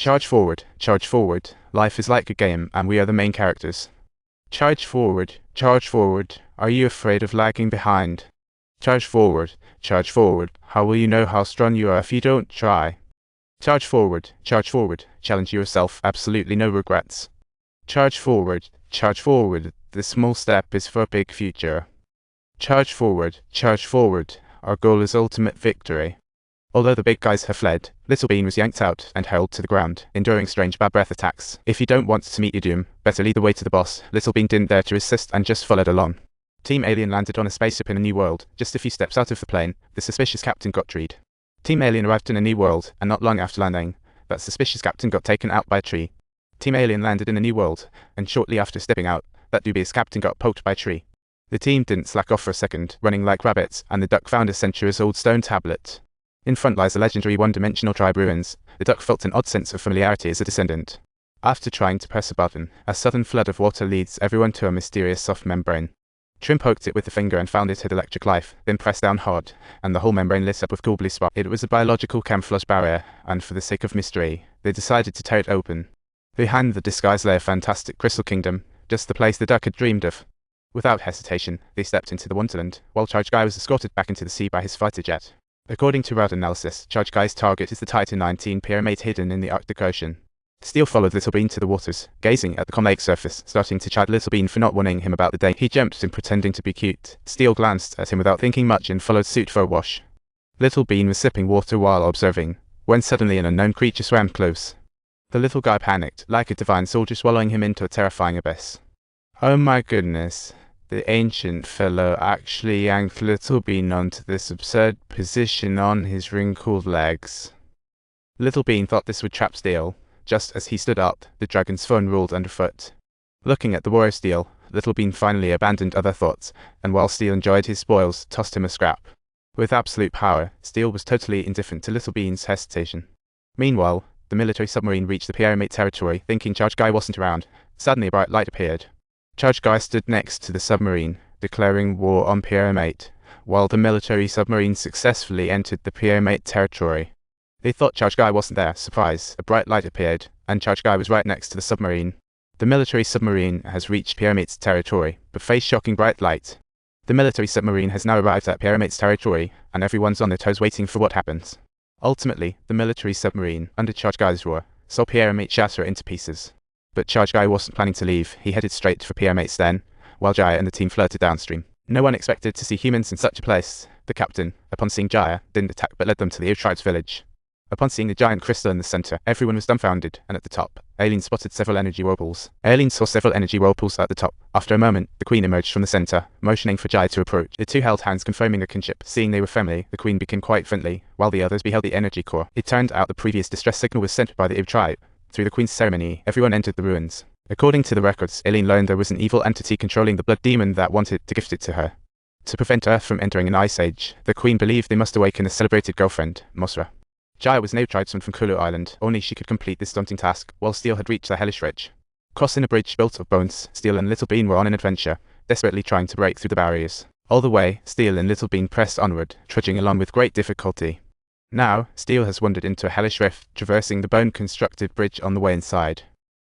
Charge forward, charge forward. Life is like a game, and we are the main characters. Charge forward, charge forward. Are you afraid of lagging behind? Charge forward, charge forward. How will you know how strong you are if you don't try? Charge forward, charge forward. Challenge yourself, absolutely no regrets. Charge forward, charge forward. The small step is for a big future. Charge forward, charge forward. Our goal is ultimate victory. Although the big guys have fled, Little Bean was yanked out and hurled to the ground, enduring strange bad breath attacks. If you don't want to meet your doom, better lead the way to the boss. Little Bean didn't dare to resist and just followed along. Team Alien landed on a spaceship in a new world. Just a few steps out of the plane, the suspicious captain got treed. Team Alien arrived in a new world, and not long after landing, that suspicious captain got taken out by a tree. Team Alien landed in a new world, and shortly after stepping out, that dubious captain got poked by a tree. The team didn't slack off for a second, running like rabbits, and the duck found a centuries-old stone tablet. In front lies the legendary one-dimensional tribe ruins. The duck felt an odd sense of familiarity as a descendant. After trying to press a button, a sudden flood of water leads everyone to a mysterious soft membrane. Trim poked it with the finger and found it had electric life, then pressed down hard, and the whole membrane lit up with cool blue spark. It was a biological camouflage barrier, and for the sake of mystery, they decided to tear it open. Behind the disguise lay a fantastic crystal kingdom, just the place the duck had dreamed of. Without hesitation, they stepped into the Wonderland, while Charge Guy was escorted back into the sea by his fighter jet. According to route analysis, Charge Guy's target is the Titan 19 pyramid hidden in the Arctic Ocean. Steel followed Little Bean to the waters, gazing at the calm lake surface, starting to chide Little Bean for not warning him about the day he jumped in pretending to be cute. Steel glanced at him without thinking much and followed suit for a wash. Little Bean was sipping water while observing, when suddenly an unknown creature swam close. The little guy panicked, like a divine soldier swallowing him into a terrifying abyss. Oh my goodness. The ancient fellow actually yanked Little Bean onto this absurd position on his wrinkled legs. Little Bean thought this would trap Steel. Just as he stood up, the dragon's phone rolled underfoot. Looking at the warrior Steel, Little Bean finally abandoned other thoughts, and while Steel enjoyed his spoils, tossed him a scrap. With absolute power, Steel was totally indifferent to Little Bean's hesitation. Meanwhile, the military submarine reached the pyramid territory, thinking Charge Guy wasn't around. Suddenly a bright light appeared. Charge Guy stood next to the submarine, declaring war on Pyramid, while the military submarine successfully entered the Pyramid territory. They thought Charge Guy wasn't there. Surprise, a bright light appeared, and Charge Guy was right next to the submarine. The military submarine has reached Pyramid's territory, but faced shocking bright light. The military submarine has now arrived at Pyramid's territory, and everyone's on their toes waiting for what happens. Ultimately, the military submarine, under Charge Guy's roar, saw Pyramid shatter into pieces. But Charge Guy wasn't planning to leave. He headed straight for Pyramid's den, while Jaya and the team flirted downstream. No one expected to see humans in such a place. The captain, upon seeing Jaya, didn't attack but led them to the tribe's village. Upon seeing the giant crystal in the center, everyone was dumbfounded, and at the top, Aileen spotted several energy whirlpools. Aileen saw several energy whirlpools at the top. After a moment, the queen emerged from the center, motioning for Jaya to approach. The two held hands, confirming their kinship. Seeing they were family, the queen became quite friendly, while the others beheld the energy core. It turned out the previous distress signal was sent by the tribe. Through the queen's ceremony, everyone entered the ruins. According to the records, Aileen learned there was an evil entity controlling the blood demon that wanted to gift it to her. To prevent Earth from entering an ice age, the queen believed they must awaken a celebrated girlfriend, Mosra. Jaya was no tribesman from Kulu Island. Only she could complete this daunting task, while Steel had reached the Hellish Ridge. Crossing a bridge built of bones, Steel and Little Bean were on an adventure, desperately trying to break through the barriers. All the way, Steel and Little Bean pressed onward, trudging along with great difficulty. Now, Steel has wandered into a hellish rift, traversing the bone-constructed bridge on the way inside.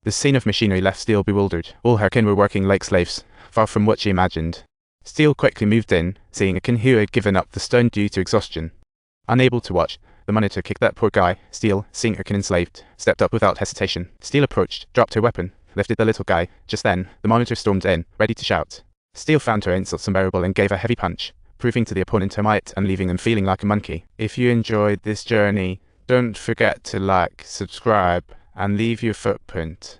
The scene of machinery left Steel bewildered. All her kin were working like slaves, far from what she imagined. Steel quickly moved in, seeing a kin who had given up the stone due to exhaustion. Unable to watch, the monitor kicked that poor guy. Steel, seeing her kin enslaved, stepped up without hesitation. Steel approached, dropped her weapon, lifted the little guy. Just then, the monitor stormed in, ready to shout. Steel found her insults unbearable and gave a heavy punch, proving to the opponent her might and leaving them feeling like a monkey. If you enjoyed this journey, don't forget to like, subscribe, and leave your footprint.